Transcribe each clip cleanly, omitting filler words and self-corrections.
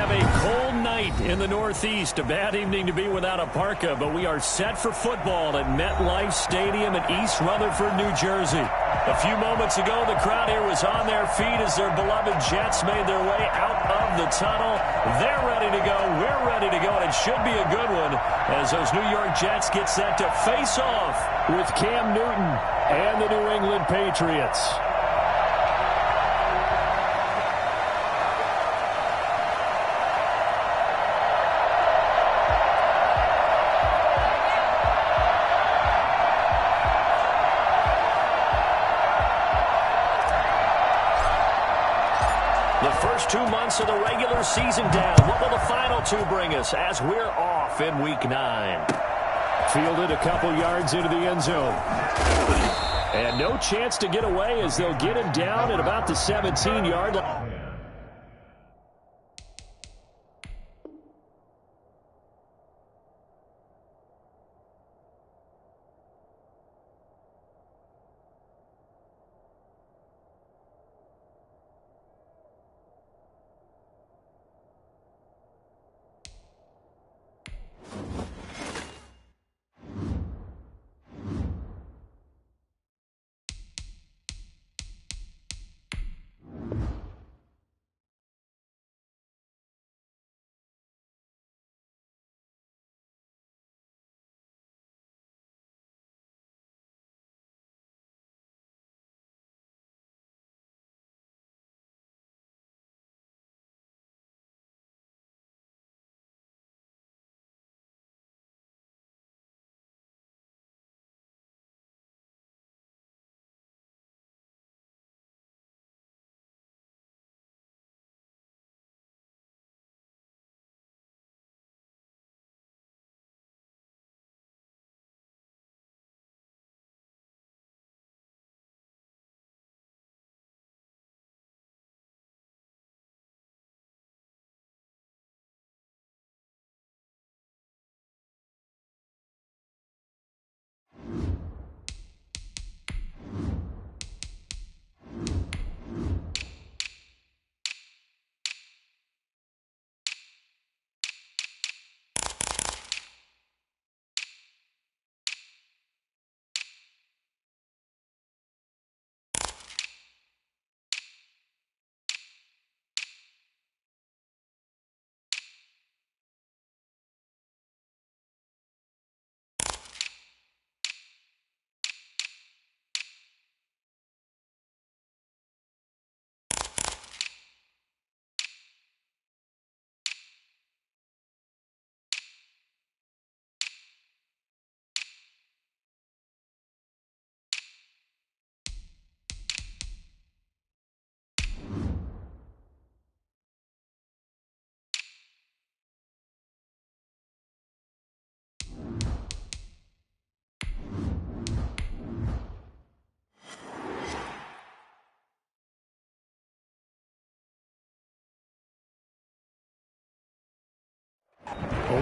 have a cold night in the Northeast. A bad evening to be without a parka, but we are set for football at MetLife Stadium in East Rutherford, New Jersey. A few moments ago, the crowd here was on their feet as their beloved Jets made their way out of the tunnel. They're ready to go. We're ready to go, and it should be a good one as those New York Jets get set to face off with Cam Newton and the New England Patriots. The first 2 months of the regular season down. What will the final two bring us as we're off in Week 9? Fielded a couple yards into the end zone. And no chance to get away as they'll get him down at about the 17-yard line.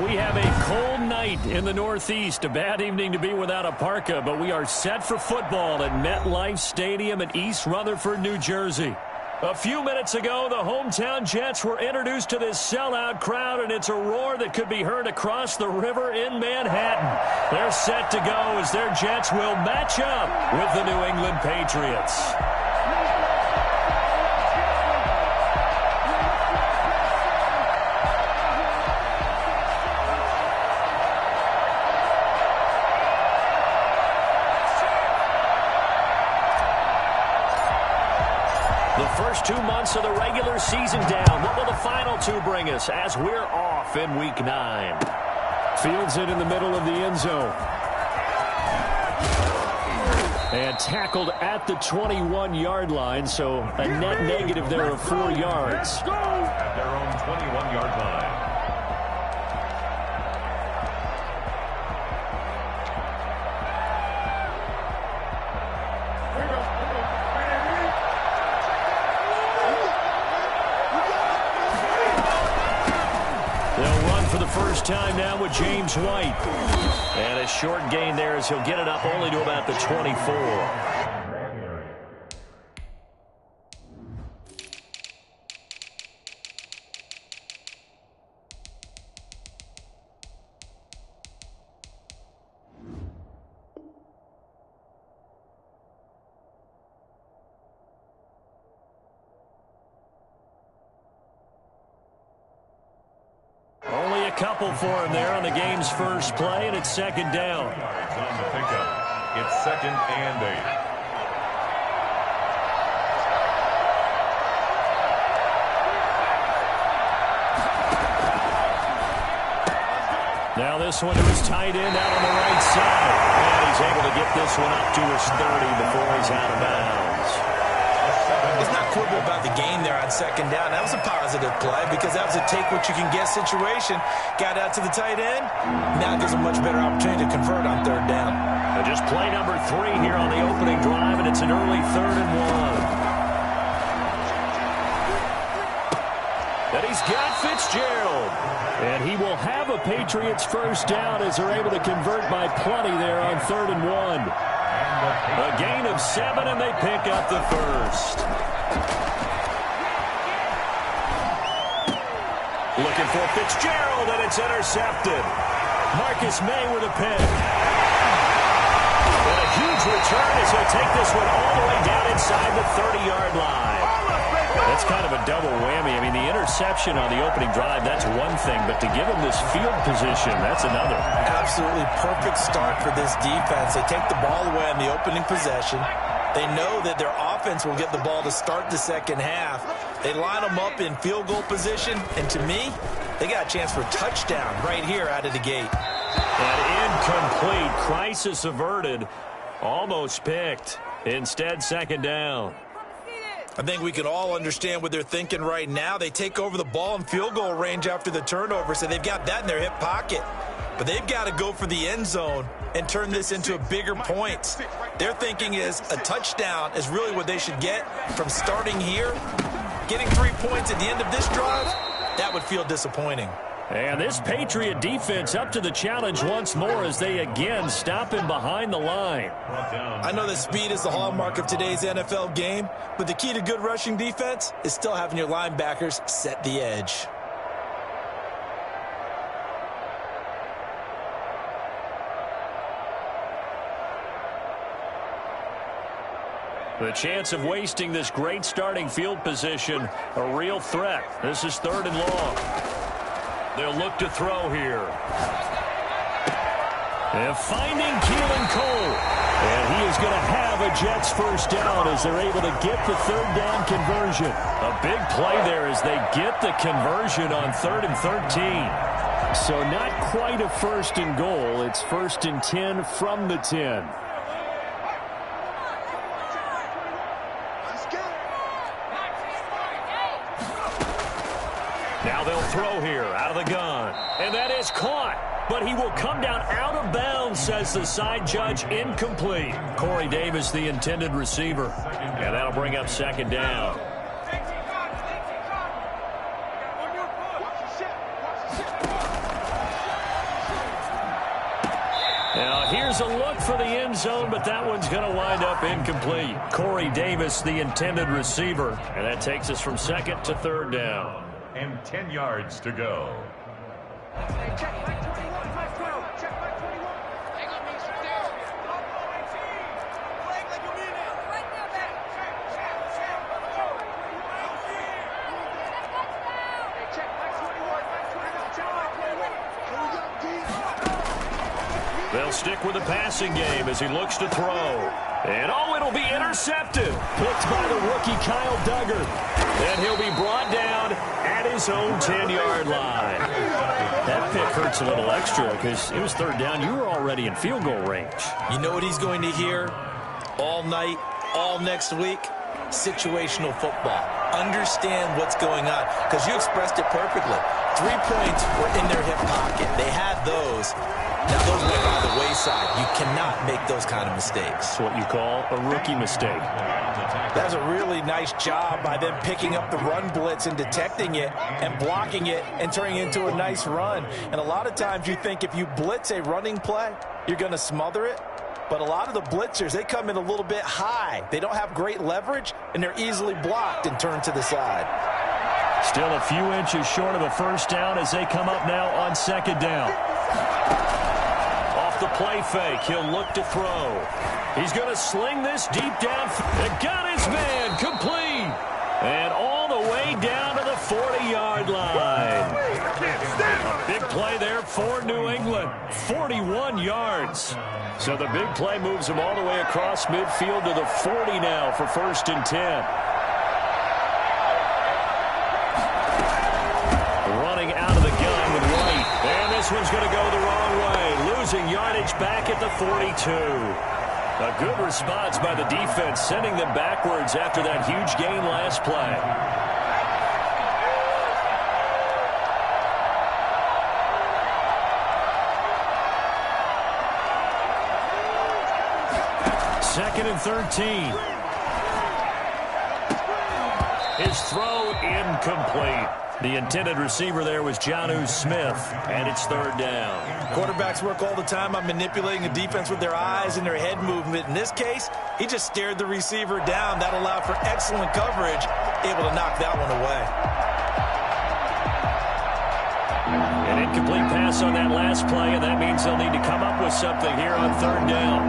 We have a cold night in the Northeast. A bad evening to be without a parka, but we are set for football at MetLife Stadium in East Rutherford, New Jersey. A few minutes ago, the hometown Jets were introduced to this sellout crowd, and it's a roar that could be heard across the river in Manhattan. They're set to go as their Jets will match up with the New England Patriots. The first 2 months of the regular season down. What will the final two bring us as we're off in Week 9? Fields it in the middle of the end zone. And tackled at the 21-yard line, so a net negative there of 4 yards. At their own 21-yard line. First time now with James White. And a short gain there as he'll get it up only to about the 24. couple for him there on the game's first play, and it's second down. On the pickup, it's 2nd and 8. Now this one to his tight end out on the right side. And he's able to get this one up to his 30 before he's out of bounds. He's not quibble about the game there on second down. That was a positive play because that was a take-what-you-can-get situation. Got out to the tight end. Now gives a much better opportunity to convert on third down. And just play number 3 here on the opening drive, and it's an early 3rd and 1. And he's got Fitzgerald. And he will have a Patriots first down as they're able to convert by plenty there on 3rd and 1. A gain of 7, and they pick up the first. Looking for Fitzgerald, and it's intercepted. Marcus May with a pick. And a huge return as he'll take this one all the way down inside the 30-yard line. That's kind of a double whammy. I mean, the interception on the opening drive, that's one thing, but to give him this field position, that's another. Absolutely perfect start for this defense. They take the ball away on the opening possession. They know that their offense will get the ball to start the second half. They line them up in field goal position, and to me, they got a chance for a touchdown right here out of the gate. And incomplete. Crisis averted. Almost picked. Instead, second down. I think we can all understand what they're thinking right now. They take over the ball in field goal range after the turnover, so they've got that in their hip pocket. But they've got to go for the end zone and turn this into a bigger point. Their thinking is a touchdown is really what they should get from starting here. Getting 3 points at the end of this drive, that would feel disappointing. And this Patriot defense up to the challenge once more as they again stop him behind the line. I know that speed is the hallmark of today's NFL game, but the key to good rushing defense is still having your linebackers set the edge. The chance of wasting this great starting field position, a real threat. This is 3rd and long. They'll look to throw here. And finding Keelan Cole. And he is going to have a Jets first down as they're able to get the 3rd down conversion. A big play there as they get the conversion on 3rd and 13. So not quite a 1st and goal. It's 1st and 10 from the 10. Now they'll throw here out of the gun. And that is caught. But he will come down out of bounds, says the side judge. Incomplete. Corey Davis, the intended receiver. And that'll bring up second down. Now here's a look for the end zone, but that one's going to wind up incomplete. Corey Davis, the intended receiver. And that takes us from 2nd to 3rd down. And 10 yards to go. They'll stick with the passing game as he looks to throw. And oh, it'll be intercepted. Picked by the rookie Kyle Duggar. And he'll be brought down at his own 10-yard line. That pick hurts a little extra because it was 3rd down. You were already in field goal range. You know what he's going to hear all night, all next week? Situational football. Understand what's going on because you expressed it perfectly. 3 points were in their hip pocket. They had those. Now, those went by the wayside. You cannot make those kind of mistakes. That's what you call a rookie mistake. That was a really nice job by them picking up the run blitz and detecting it and blocking it and turning it into a nice run. And a lot of times you think if you blitz a running play, you're going to smother it. But a lot of the blitzers, they come in a little bit high. They don't have great leverage, and they're easily blocked and turned to the side. Still a few inches short of a first down as they come up now on second down. Off the play fake, he'll look to throw. He's going to sling this deep down. And got his man complete. And all the way down to the 40-yard line. A big play yards. So the big play moves him all the way across midfield to the 40 now for 1st and 10. Running out of the gun with White. And this one's going to go the wrong way. Losing yardage back at the 42. A good response by the defense, sending them backwards after that huge gain last play. Second and 13. His throw incomplete. The intended receiver there was Jonnu Smith, and it's 3rd down. Quarterbacks work all the time on manipulating the defense with their eyes and their head movement. In this case, he just stared the receiver down. That allowed for excellent coverage, able to knock that one away. An incomplete pass on that last play, and that means they'll need to come up with something here on 3rd down.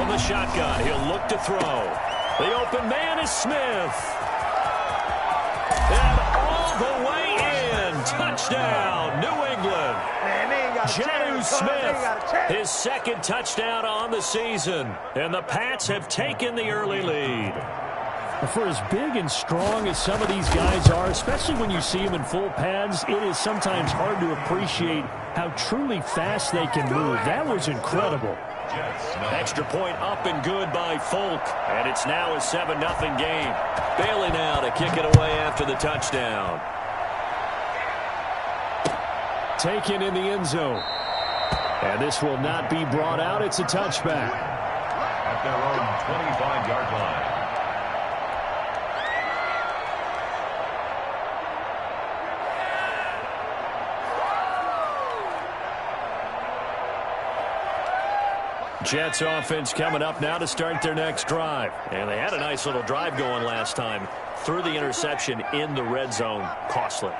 From the shotgun, he'll look to throw. The open man is Smith. And all the way in. Touchdown, New England. Jonnu Smith, his 2nd touchdown on the season. And the Pats have taken the early lead. For as big and strong as some of these guys are, especially when you see them in full pads, it is sometimes hard to appreciate how truly fast they can move. That was incredible. Extra point up and good by Folk. And it's now a 7-0 game. Bailey now to kick it away after the touchdown. Taken in the end zone. And this will not be brought out. It's a touchback. At their own 25-yard line. Jets offense coming up now to start their next drive. And they had a nice little drive going last time. Threw the interception in the red zone. Costly.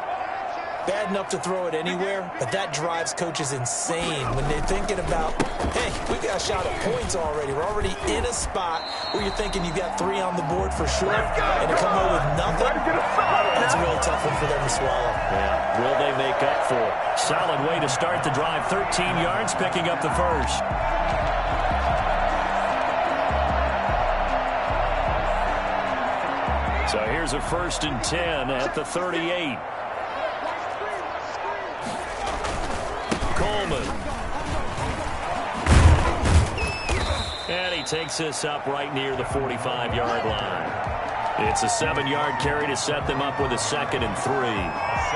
Bad enough to throw it anywhere, but that drives coaches insane when they're thinking about, hey, we've got a shot at points already. We're already in a spot where you're thinking you've got 3 on the board for sure, and to come away with nothing, that's a really tough one for them to swallow. Yeah, will they make up for it? Solid way to start the drive. 13 yards, picking up the first. So here's a 1st and 10 at the 38. Coleman. And he takes this up right near the 45-yard line. It's a 7-yard carry to set them up with a 2nd and 3.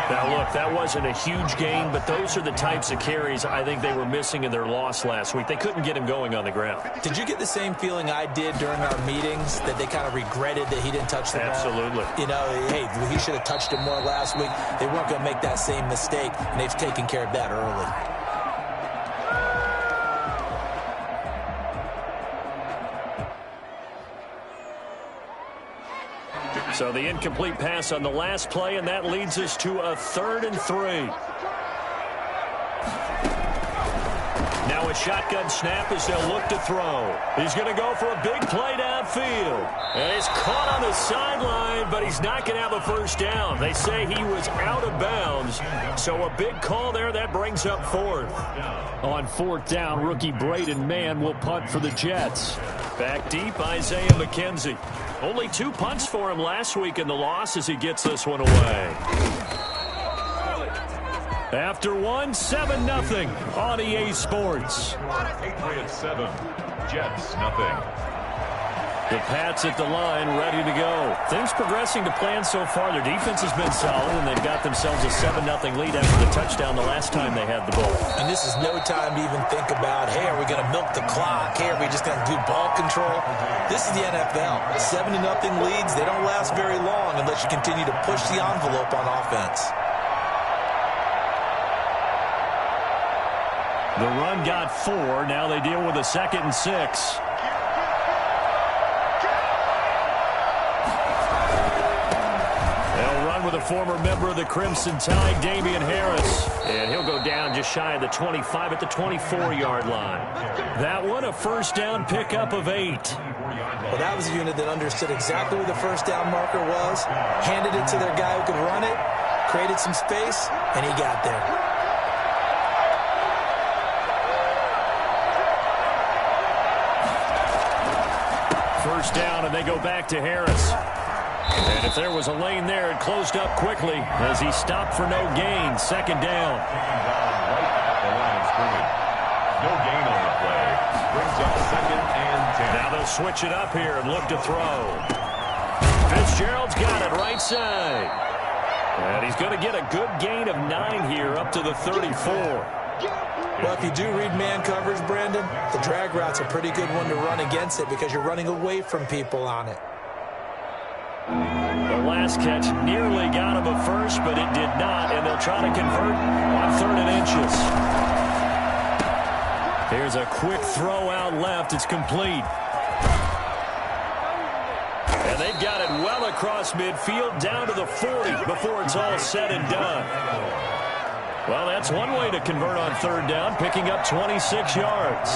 Now, look, that wasn't a huge gain, but those are the types of carries I think they were missing in their loss last week. They couldn't get him going on the ground. Did you get the same feeling I did during our meetings, that they kind of regretted that he didn't touch the ball? Absolutely. You know, hey, he should have touched it more last week. They weren't going to make that same mistake, and they've taken care of that early. So the incomplete pass on the last play, and that leads us to a 3rd and 3. Now a shotgun snap as they'll look to throw. He's going to go for a big play downfield. And it's caught on the sideline, but he's not going to have a first down. They say he was out of bounds. So a big call there. That brings up 4th. On 4th down, rookie Braden Mann will punt for the Jets. Back deep, Isaiah McKenzie. Only 2 punts for him last week in the loss as he gets this one away. After one, 7-0 on EA Sports. Patriots 7, Jets nothing. The Pats at the line, ready to go. Things progressing to plan so far. Their defense has been solid, and they've got themselves a 7-0 lead after the touchdown the last time they had the ball. And this is no time to even think about, hey, are we going to milk the clock? Hey, are we just going to do ball control? This is the NFL. 7-0 leads, they don't last very long unless you continue to push the envelope on offense. The run got 4. Now they deal with a 2nd and 6. With a former member of the Crimson Tide, Damian Harris. And he'll go down just shy of the 25 at the 24-yard line. That one, a first down pickup of 8. Well, that was a unit that understood exactly where the first down marker was, handed it to their guy who could run it, created some space, and he got there. First down, and they go back to Harris. And if there was a lane there, it closed up quickly as he stopped for no gain. Second down. Right at the line of scrimmage. No gain on the play. Brings up 2nd and 10. Now they'll switch it up here and look to throw. Fitzgerald's got it right side. And he's going to get a good gain of 9 here up to the 34. Well, if you do read man coverage, Brandon, the drag route's a pretty good one to run against it because you're running away from people on it. The last catch nearly got him a first, but it did not, and they'll try to convert on 3rd and inches. Here's a quick throw out left. It's complete. And they've got it well across midfield down to the 40 before it's all said and done. Well, that's one way to convert on 3rd down, picking up 26 yards.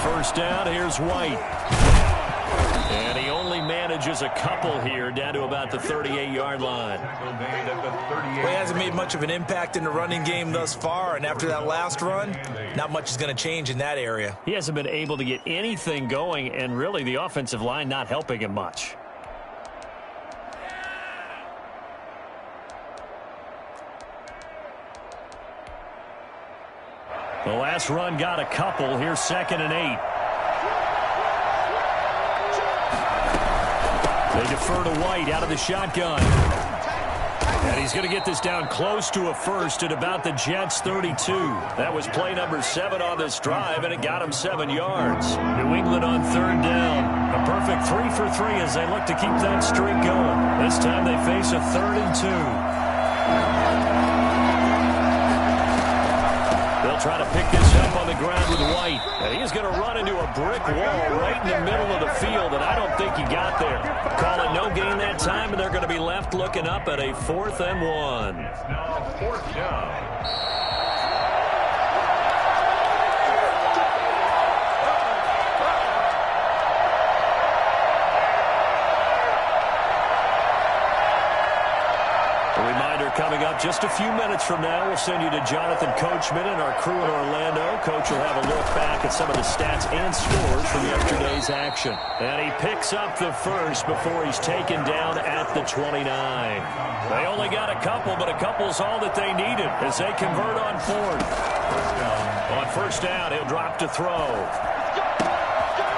First down, here's White. And he only manages a couple here down to about the 38-yard line. Well, he hasn't made much of an impact in the running game thus far, and after that last run, not much is going to change in that area. He hasn't been able to get anything going, and really the offensive line not helping him much. The last run got a couple. Here's 2nd and 8. They defer to White out of the shotgun. And he's going to get this down close to a first at about the Jets' 32. That was play number 7 on this drive, and it got him 7 yards. New England on 3rd down. A perfect 3 for 3 as they look to keep that streak going. This time they face a 3rd and 2. They'll try to pick this up on the ground with White. And he's going to run into a brick wall right in the middle of the field, and I don't think he got there. Call it no gain that time, and they're going to be left looking up at a 4th and 1. It's now 4th down. Coming up just a few minutes from now, we'll send you to Jonathan Coachman and our crew in Orlando. Coach will have a look back at some of the stats and scores from yesterday's action. And he picks up the first before he's taken down at the 29. They only got a couple, but a couple's all that they needed as they convert on 4th. On 1st down, he'll drop to throw.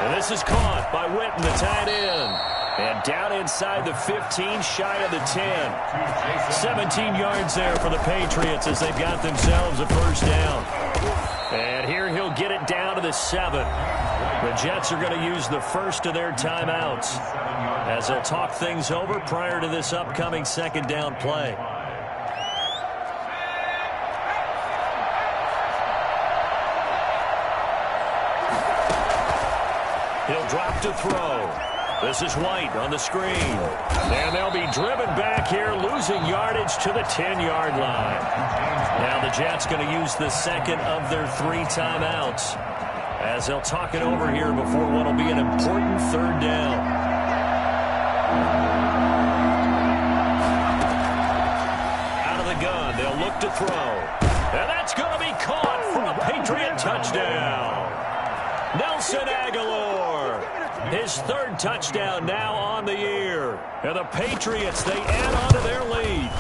And this is caught by Witten, the tight end. And down inside the 15, shy of the 10. 17 yards there for the Patriots as they've got themselves a first down. And here he'll get it down to the 7. The Jets are going to use the first of their timeouts as they'll talk things over prior to this upcoming 2nd down play. He'll drop to throw. This is White on the screen. And they'll be driven back here, losing yardage to the 10-yard line. Now the Jets going to use the second of their 3 timeouts as they'll talk it over here before what will be an important 3rd down. Out of the gun, they'll look to throw. And that's going to be caught for a Patriot touchdown. Nelson Aguilar. His 3rd touchdown now on the year. And the Patriots, they add on to their lead.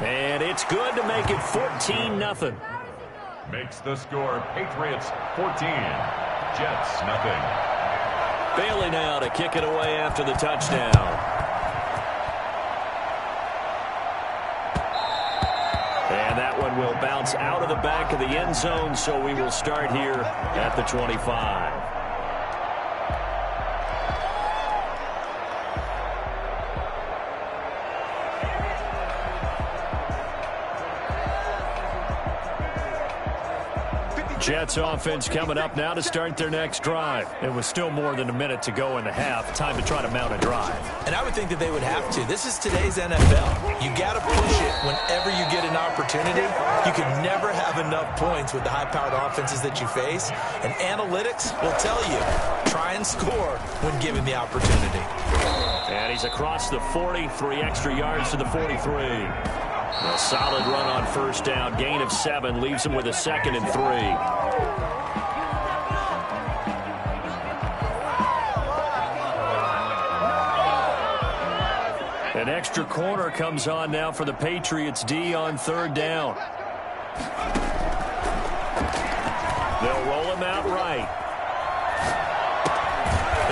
And it's good to make it 14-0. Makes the score Patriots 14, Jets nothing. Bailey now to kick it away after the touchdown. And that one will bounce out of the back of the end zone, so we will start here at the 25. Jets offense coming up now to start their next drive. It was still more than a minute to go in the half. Time to try to mount a drive. And I would think that they would have to. This is today's NFL. You got to push it whenever you get an opportunity. You can never have enough points with the high-powered offenses that you face. And analytics will tell you, try and score when given the opportunity. And he's across the 40, 3 extra yards to the 43. A solid run on first down. Gain of 7 leaves him with a 2nd and 3. An extra corner comes on now for the Patriots D on 3rd down. They'll roll him out right.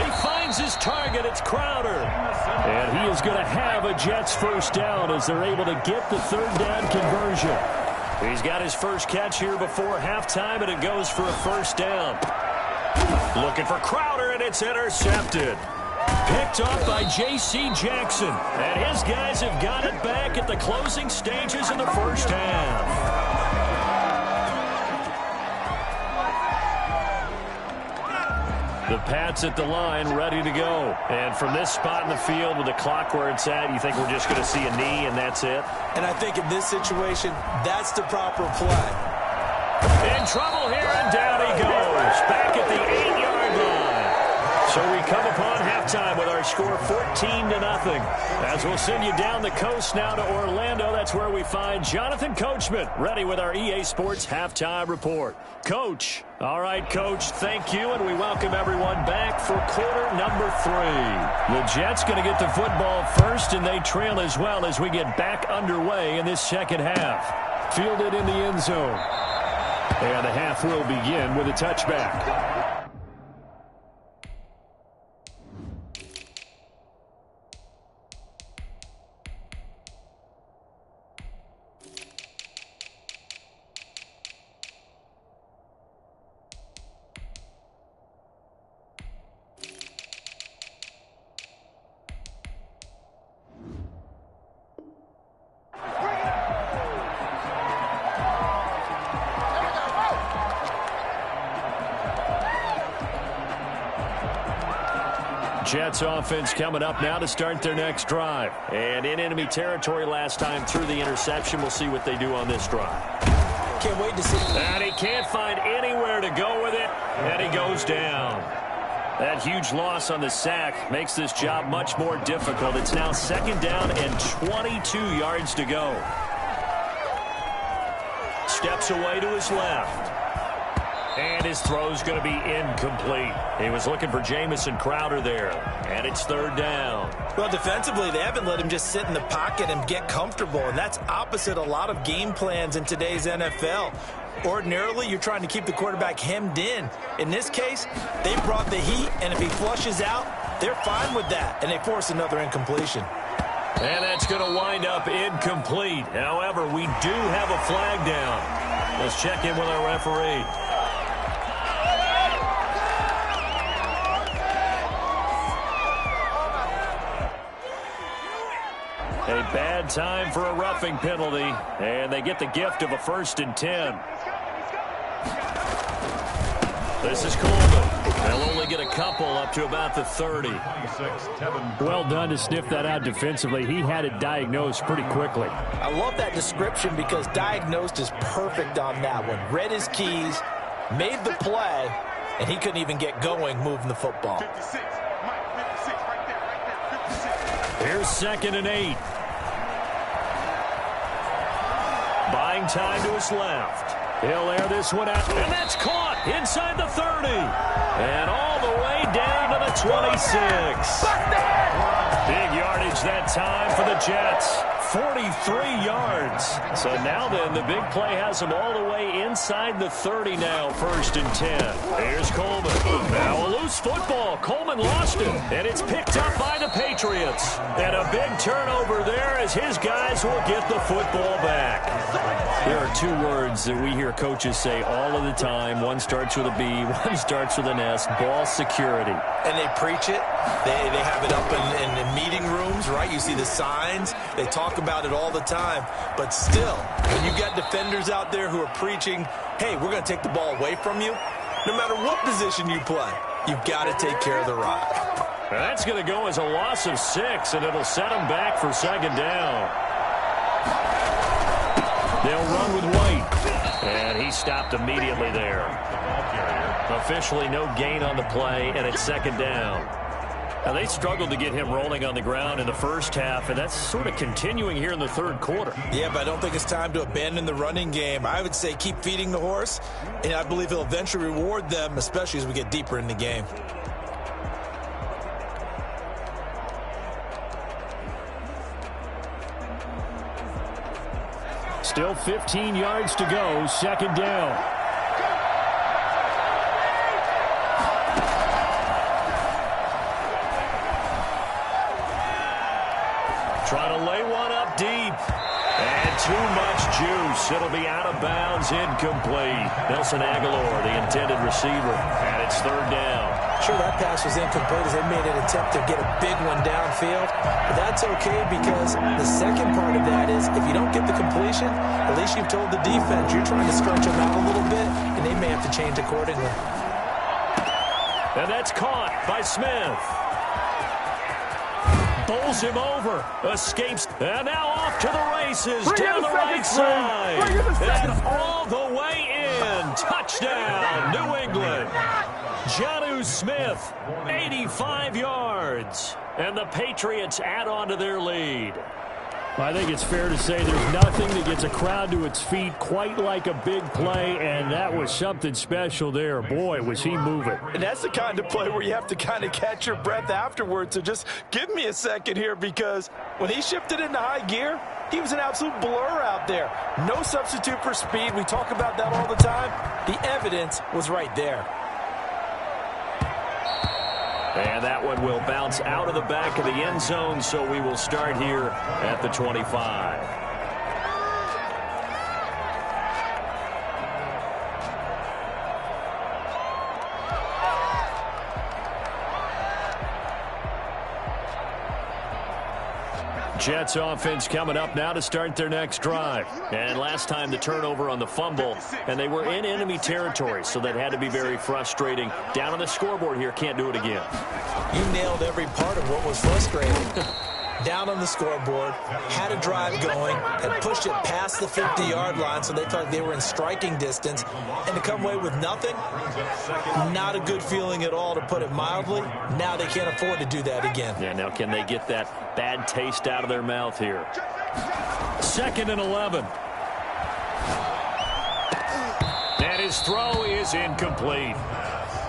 He finds his target. It's Crowder. And he is going to have a Jets first down as they're able to get the 3rd down conversion. He's got his first catch here before halftime, and it goes for a first down. Looking for Crowder, and it's intercepted. Picked off by J.C. Jackson. And his guys have got it back at the closing stages of the first half. The Pats at the line, ready to go. And from this spot in the field with the clock where it's at, you think we're just going to see a knee and that's it? And I think in this situation, that's the proper play. In trouble here, and down he goes. Back at the 8-yard line. So we come upon halftime with our score 14-0. As we'll send you down the coast now to Orlando, that's where we find Jonathan Coachman, ready with our EA Sports halftime report. Coach. All right, Coach, thank you, and we welcome everyone back for quarter number 3. The Jets going to get the football first, and they trail as well as we get back underway in this second half. Fielded in the end zone. And the half will begin with a touchback. Jets offense coming up now to start their next drive. And in enemy territory last time through the interception. We'll see what they do on this drive. Can't wait to see. And he can't find anywhere to go with it. And he goes down. That huge loss on the sack makes this job much more difficult. It's now 2nd down and 22 yards to go. Steps away to his left. And his throw's going to be incomplete. He was looking for Jamison Crowder there. And it's 3rd down. Well, defensively, they haven't let him just sit in the pocket and get comfortable. And that's opposite a lot of game plans in today's NFL. Ordinarily, you're trying to keep the quarterback hemmed in. In this case, they brought the heat, and if he flushes out, they're fine with that. And they force another incompletion. And that's going to wind up incomplete. However, we do have a flag down. Let's check in with our referee. A bad time for a roughing penalty, and they get the gift of a 1st and 10. This is Coleman. They'll only get a couple up to about the 30. Well done to sniff that out defensively. He had it diagnosed pretty quickly. I love that description because diagnosed is perfect on that one. Read his keys, made the play, and he couldn't even get going moving the football. Here's 2nd and 8. Buying time to his left. He'll air this one out, and that's caught inside the 30. And all the way down to the 26. Big yardage that time for the Jets. 43 yards. So now then, the big play has him all the way inside the 30 now, 1st and 10. Here's Coleman. Now a loose football. Coleman lost it, and it's picked up by the Patriots. And a big turnover there as his guys will get the football back. There are 2 words that we hear coaches say all of the time. One starts with a B, one starts with an S. Ball security. And they preach it. They have it up in meeting rooms, right? You see the signs. They talk about it all the time. But still, when you got defenders out there who are preaching, hey, we're going to take the ball away from you, no matter what position you play, you've got to take care of the rock. That's going to go as a loss of 6, and it'll set them back for second down. They'll run with White, and he stopped immediately there. Officially no gain on the play, and it's second down. Now, they struggled to get him rolling on the ground in the first half, and that's sort of continuing here in the third quarter. Yeah, but I don't think it's time to abandon the running game. I would say keep feeding the horse, and I believe he'll eventually reward them, especially as we get deeper in the game. Still 15 yards to go, second down. Trying to lay one up deep. And too much juice. It'll be out of bounds, incomplete. Nelson Aguilar, the intended receiver, and it's third down. Sure, that pass was incomplete as they made an attempt to get a big one downfield. But that's okay because the second part of that is if you don't get the completion, at least you've told the defense you're trying to stretch them out a little bit, and they may have to change accordingly. And that's caught by Smith. Bowls him over, escapes, and now off to the races, down the right side, and all the way in. Touchdown, New England. Jonnu Smith, 85 yards, and the Patriots add on to their lead. I think it's fair to say there's nothing that gets a crowd to its feet quite like a big play, and that was something special there. Boy, was he moving. And that's the kind of play where you have to kind of catch your breath afterwards. So just give me a second here, because when he shifted into high gear, he was an absolute blur out there. No substitute for speed. We talk about that all the time. The evidence was right there. And that one will bounce out of the back of the end zone, so we will start here at the 25. Jets offense coming up now to start their next drive. And last time the turnover on the fumble, and they were in enemy territory, so that had to be very frustrating. Down on the scoreboard here, can't do it again. You nailed every part of what was frustrating. Down on the scoreboard, had a drive going, had pushed it past the 50-yard line, so they thought they were in striking distance, and to come away with nothing, not a good feeling at all, to put it mildly. Now they can't afford to do that again. Yeah, now can they get that bad taste out of their mouth here? 2nd and 11. And his throw is incomplete.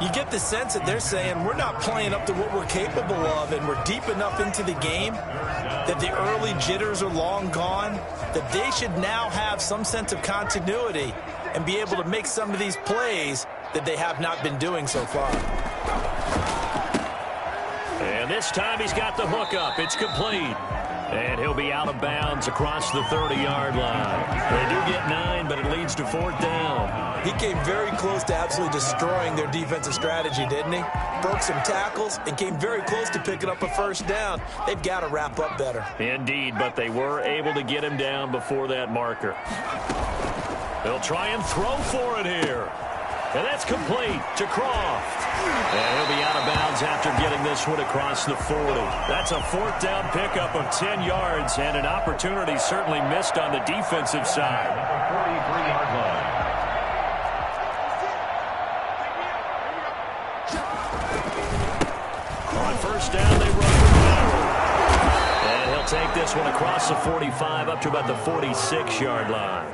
You get the sense that they're saying we're not playing up to what we're capable of, and we're deep enough into the game that the early jitters are long gone, that they should now have some sense of continuity and be able to make some of these plays that they have not been doing so far. And this time he's got the hook up. It's complete. And he'll be out of bounds across the 30-yard line. They do get 9, but it leads to 4th down. He came very close to absolutely destroying their defensive strategy, didn't he? Broke some tackles and came very close to picking up a first down. They've got to wrap up better. Indeed, but they were able to get him down before that marker. They'll try and throw for it here. And that's complete to Croft. And he'll be out of bounds after getting this one across the 40. That's a 4th down pickup of 10 yards, and an opportunity certainly missed on the defensive side. 43-yard line. On first down, they run with Merrill. And he'll take this one across the 45 up to about the 46-yard line.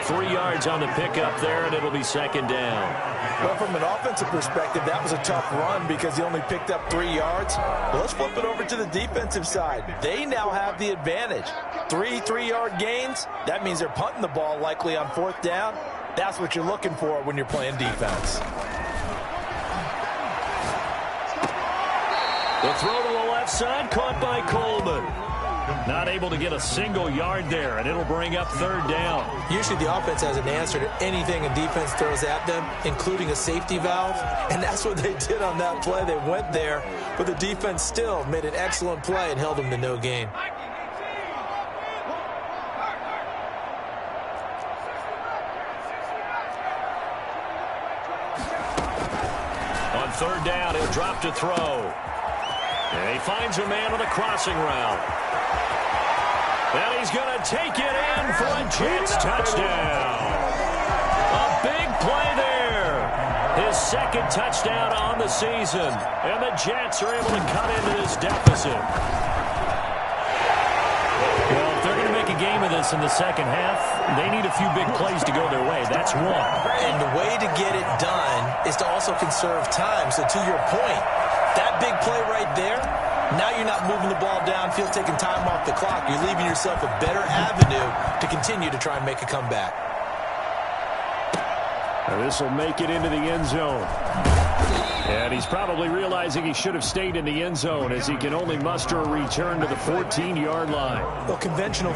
3 yards on the pickup there, and it'll be 2nd down. Well, from an offensive perspective, that was a tough run because he only picked up 3 yards. Well, let's flip it over to the defensive side. They now have the advantage. 3 3-yard gains, that means they're punting the ball likely on 4th down. That's what you're looking for when you're playing defense. The throw to the left side, caught by Coleman. Not able to get a single yard there, and it'll bring up 3rd down. Usually the offense has an answer to anything a defense throws at them, including a safety valve, and that's what they did on that play. They went there, but the defense still made an excellent play and held them to no gain. third down. He'll drop to throw. And he finds a man on a crossing route. And he's going to take it in for a Jets touchdown. A big play there. His second touchdown on the season. And the Jets are able to cut into this deficit. Well, if they're going to make a game of this in the second half, they need a few big plays to go their way. That's one. And the way to get it done is to also conserve time. So to your point, that big play right there, now you're not moving the ball downfield, taking time off the clock. You're leaving yourself a better avenue to continue to try and make a comeback. Now this will make it into the end zone. And he's probably realizing he should have stayed in the end zone as he can only muster a return to the 14-yard line. Well, conventional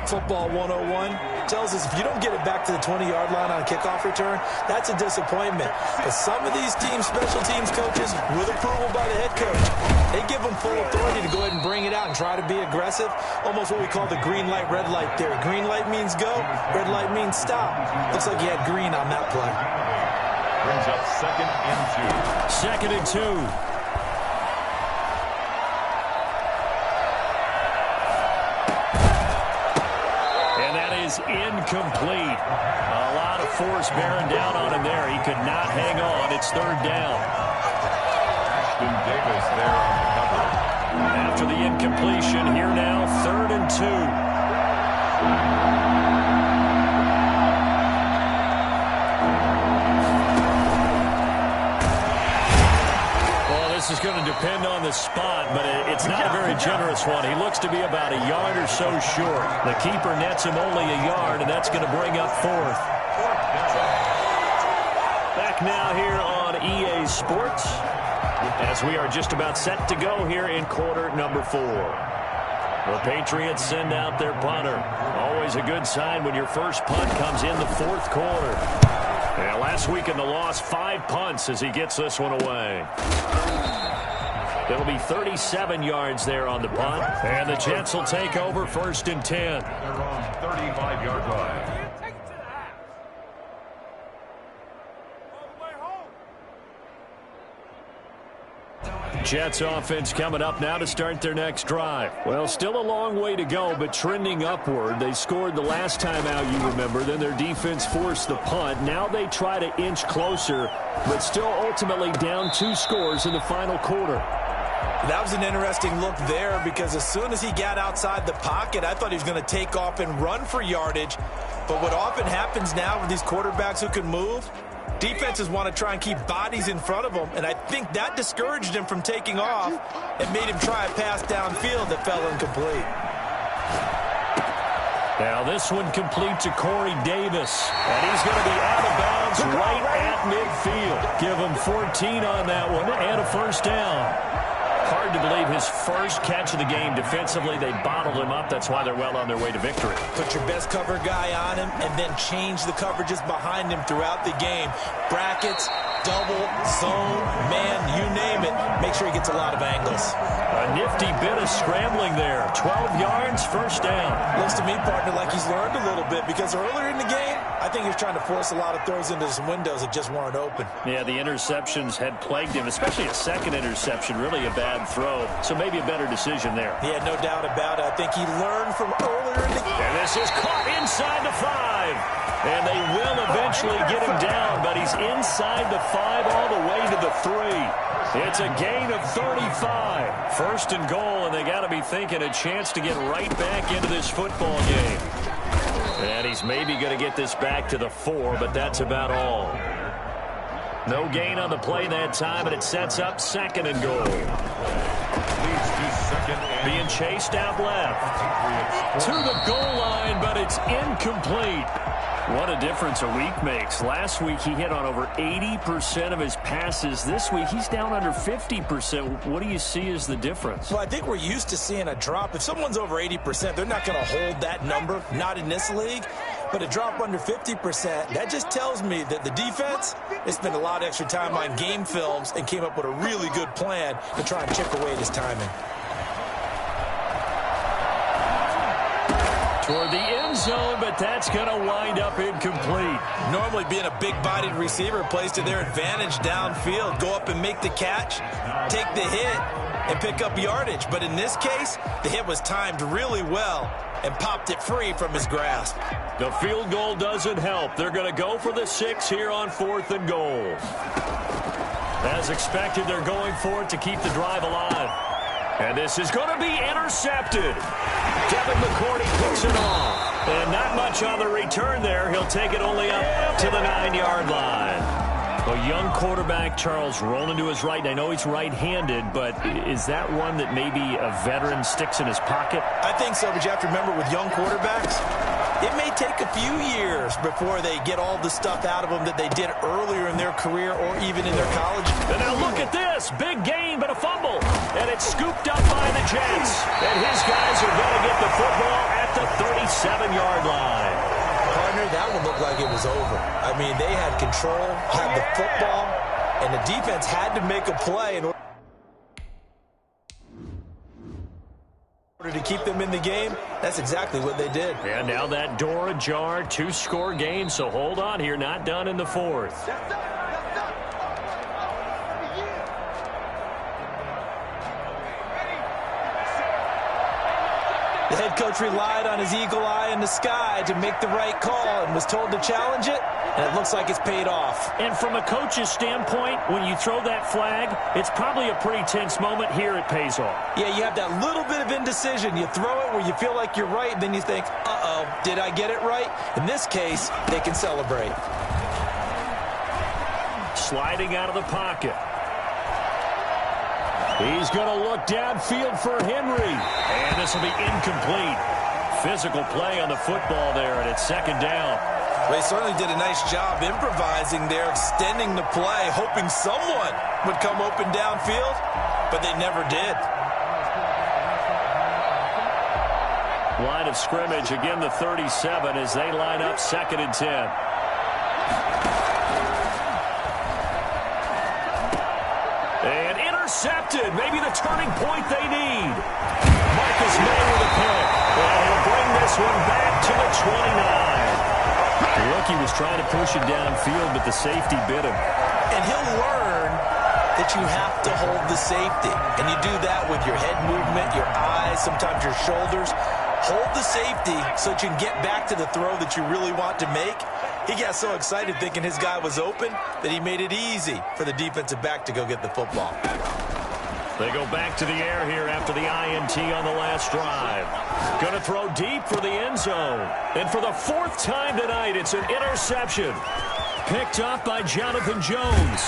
football 101, tells us if you don't get it back to the 20-yard line on a kickoff return, that's a disappointment. But some of these teams, special teams coaches, with approval by the head coach, they give them full authority to go ahead and bring it out and try to be aggressive. Almost what we call the green light, red light theory. Green light means go, red light means stop. Looks like he had green on that play. Brings up 2nd and 2. 2nd and 2. And that is incomplete. A lot of force bearing down on him there. He could not hang on. It's 3rd down. Ashton Davis there on the cover. After the incompletion, here now, 3rd and 2. This is going to depend on the spot, but it's not a very generous one. He looks to be about a yard or so short. The keeper nets him only a yard, and that's going to bring up 4th. Back now here on EA Sports, as we are just about set to go here in quarter number 4. The Patriots send out their punter. Always a good sign when your first punt comes in the 4th quarter. Yeah, last week in the loss, 5 punts as he gets this one away. It'll be 37 yards there on the punt. And the Jets will take over 1st and 10. They're on 35-yard line. Jets offense coming up now to start their next drive. Well, still a long way to go, but trending upward. They scored the last time out, you remember. Then their defense forced the punt. Now they try to inch closer, but still ultimately down 2 scores in the final quarter. That was an interesting look there because as soon as he got outside the pocket, I thought he was going to take off and run for yardage. But what often happens now with these quarterbacks who can move, defenses want to try and keep bodies in front of them, and I think that discouraged him from taking off and made him try a pass downfield that fell incomplete. Now this one complete to Corey Davis, and he's going to be out of bounds right at midfield. Give him 14 on that one and a 1st down. Hard to believe his first catch of the game defensively. They bottled him up. That's why they're well on their way to victory. Put your best cover guy on him and then change the coverages behind him throughout the game. Brackets, double, zone, man, you name it. Make sure he gets a lot of angles. A nifty bit of scrambling there. 12 yards, 1st down. Looks to me, partner, like he's learned a little bit because earlier in the game, I think he was trying to force a lot of throws into some windows that just weren't open. Yeah, the interceptions had plagued him, especially a second interception, really a bad throw. So maybe a better decision there. Yeah, no doubt about it. I think he learned from earlier in the game. And this is caught inside the 5. And they will eventually get him down, but he's inside the 5 all the way to the 3. It's a gain of 35. 1st and goal, and they got to be thinking a chance to get right back into this football game. And he's maybe going to get this back to the 4, but that's about all. No gain on the play that time, and it sets up 2nd and goal. Leads to 2nd and being chased out left. To the goal line, but it's incomplete. What a difference a week makes. Last week he hit on over 80% of his passes. This week he's down under 50%. What do you see as the difference? Well, I think we're used to seeing a drop. If someone's over 80%, they're not going to hold that number, not in this league. But a drop under 50%, that just tells me that the defense, they spent a lot of extra time on game films and came up with a really good plan to try and chip away at his timing. Toward the end zone, but that's going to wind up incomplete. Normally being a big-bodied receiver plays to their advantage downfield. Go up and make the catch, take the hit, and pick up yardage. But in this case, the hit was timed really well and popped it free from his grasp. The field goal doesn't help. They're going to go for the 6 here on 4th and goal. As expected, they're going for it to keep the drive alive. And this is going to be intercepted. Devin McCourty picks it off. And not much on the return there. He'll take it only up to the 9-yard line. A young quarterback, Charles, rolling to his right. And I know he's right-handed, but is that one that maybe a veteran sticks in his pocket? I think so, but you have to remember with young quarterbacks, it may take a few years before they get all the stuff out of them that they did earlier in their career or even in their college. And now look at this. Big gain, but a fumble. And it's scooped up by the Jets. And his guys are going to get the football at the 37-yard line. Partner, that one looked like it was over. I mean, they had control, had the football, and the defense had to make a play in order to keep them in the game. That's exactly what they did. And now that door ajar, 2-score game, so hold on here, not done in the 4th. The head coach relied on his eagle eye in the sky to make the right call and was told to challenge it, and it looks like it's paid off. And from a coach's standpoint, when you throw that flag, it's probably a pretty tense moment. Here it pays off. Yeah, you have that little bit of indecision. You throw it where you feel like you're right, and then you think, uh-oh, did I get it right? In this case, they can celebrate. Sliding out of the pocket. He's going to look downfield for Henry. And this will be incomplete. Physical play on the football there, and it's 2nd down. Well, he certainly did a nice job improvising there, extending the play, hoping someone would come open downfield, but they never did. Line of scrimmage, again the 37 as they line up 2nd and 10. And intercepted. Maybe the turning point they need. Marcus May with a pick. And he'll bring this one back to the 29. The rookie was trying to push it downfield, but the safety bit him. And he'll learn that you have to hold the safety. And you do that with your head movement, your eyes, sometimes your shoulders. Hold the safety so that you can get back to the throw that you really want to make. He got so excited thinking his guy was open that he made it easy for the defensive back to go get the football. They go back to the air here after the INT on the last drive. Going to throw deep for the end zone. And for the 4th time tonight, it's an interception. Picked up by Jonathan Jones.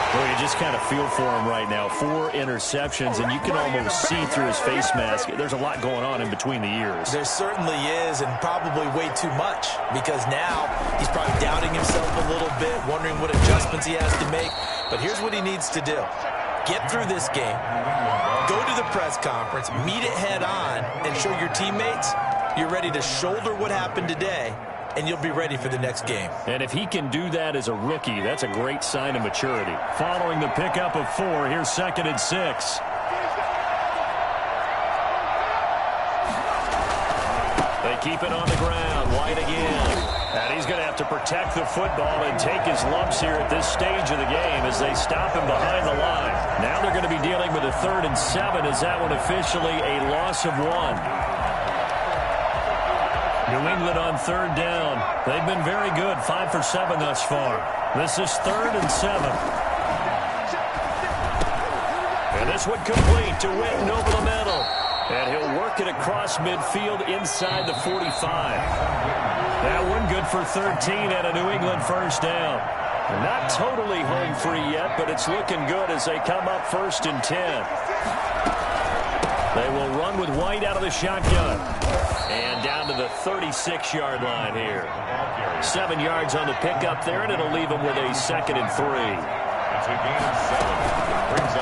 Well, you just kind of feel for him right now. 4 interceptions, and you can almost see through his face mask. There's a lot going on in between the ears. There certainly is, and probably way too much, because now he's probably doubting himself a little bit, wondering what adjustments he has to make. But here's what he needs to do. Get through this game, go to the press conference, meet it head on, and show your teammates you're ready to shoulder what happened today, and you'll be ready for the next game. And if he can do that as a rookie, that's a great sign of maturity. Following the pickup of 4, here's 2nd and 6. They keep it on the ground. White again. And he's going to have to protect the football and take his lumps here at this stage of the game as they stop him behind the line. Now they're going to be dealing with a 3rd and 7 as that one officially a loss of 1. New England on 3rd down. They've been very good, 5 for 7 thus far. This is 3rd and 7. And this one complete to Witten over the middle. And he'll work it across midfield inside the 45. That one good for 13 and a New England 1st down. Not totally home free yet, but it's looking good as they come up 1st and 10. They will run with White out of the shotgun. And down to the 36-yard line here. 7 yards on the pickup there, and it'll leave them with a 2nd and 3.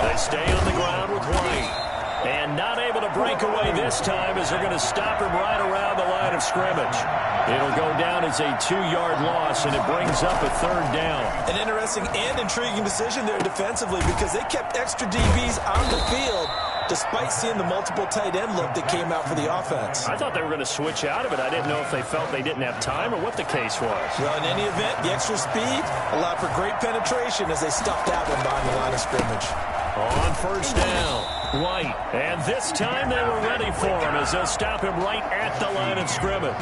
They stay on the ground with White. And not able to break away this time as they're going to stop him right around the line of scrimmage. It'll go down as a 2-yard loss, and it brings up a 3rd down. An interesting and intriguing decision there defensively because they kept extra DBs on the field despite seeing the multiple tight end look that came out for the offense. I thought they were going to switch out of it. I didn't know if they felt they didn't have time or what the case was. Well, in any event, the extra speed allowed for great penetration as they stuffed that one behind the line of scrimmage. On first down, White. And this time they were ready for him as they'll stop him right at the line of scrimmage.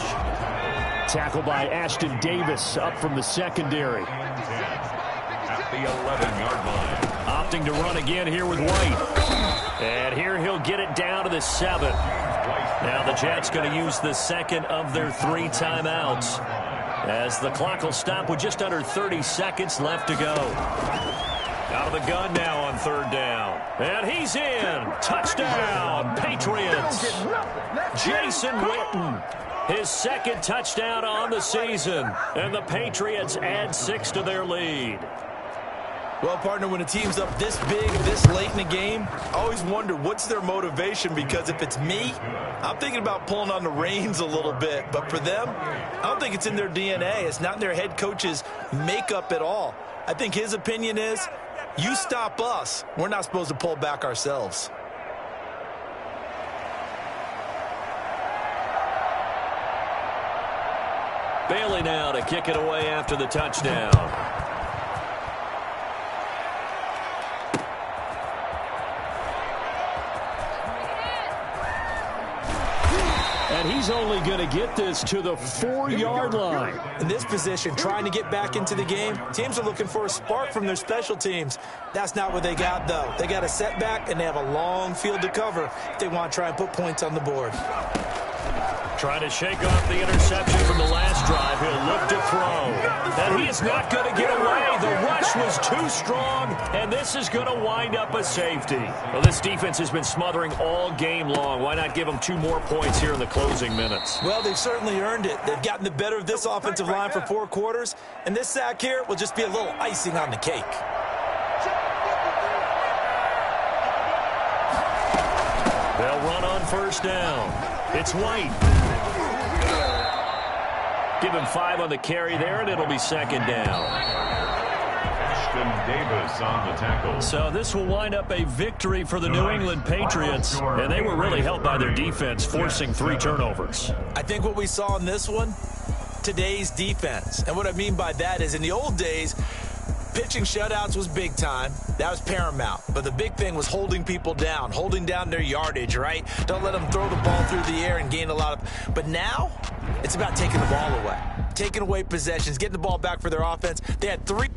Tackle by Ashton Davis up from the secondary. At the 11-yard line. Opting to run again here with White. And here he'll get it down to the 7. Now the Jets going to use the second of their 3 timeouts as the clock will stop with just under 30 seconds left to go. Out of the gun now on third down. And he's in. Touchdown, Patriots. Jason Witten, his second touchdown on the season. And the Patriots add 6 to their lead. Well, partner, when a team's up this big, this late in the game, I always wonder what's their motivation, because if it's me, I'm thinking about pulling on the reins a little bit. But for them, I don't think it's in their DNA. It's not in their head coach's makeup at all. I think his opinion is, you stop us, we're not supposed to pull back ourselves. Bailey now to kick it away after the touchdown. And he's only going to get this to the 4-yard line. In this position, trying to get back into the game, teams are looking for a spark from their special teams. That's not what they got, though. They got a setback, and they have a long field to cover if they want to try and put points on the board. Trying to shake off the interception from the last drive. He'll look to throw. And he is not going to get away. The rush was too strong, and this is going to wind up a safety. Well, this defense has been smothering all game long. Why not give them 2 more points here in the closing minutes? Well, they've certainly earned it. They've gotten the better of this offensive line for 4 quarters, and this sack here will just be a little icing on the cake. They'll run on first down. It's White. Give him 5 on the carry there, and it'll be second down. Ashton Davis on the tackle. So this will wind up a victory for the New England Patriots, and they were really helped by their defense, forcing 3 turnovers. I think what we saw in this one, today's defense. And what I mean by that is in the old days, pitching shutouts was big time. That was paramount. But the big thing was holding people down, holding down their yardage, right? Don't let them throw the ball through the air and gain a lot of... But now, it's about taking the ball away. Taking away possessions, getting the ball back for their offense. They had 3...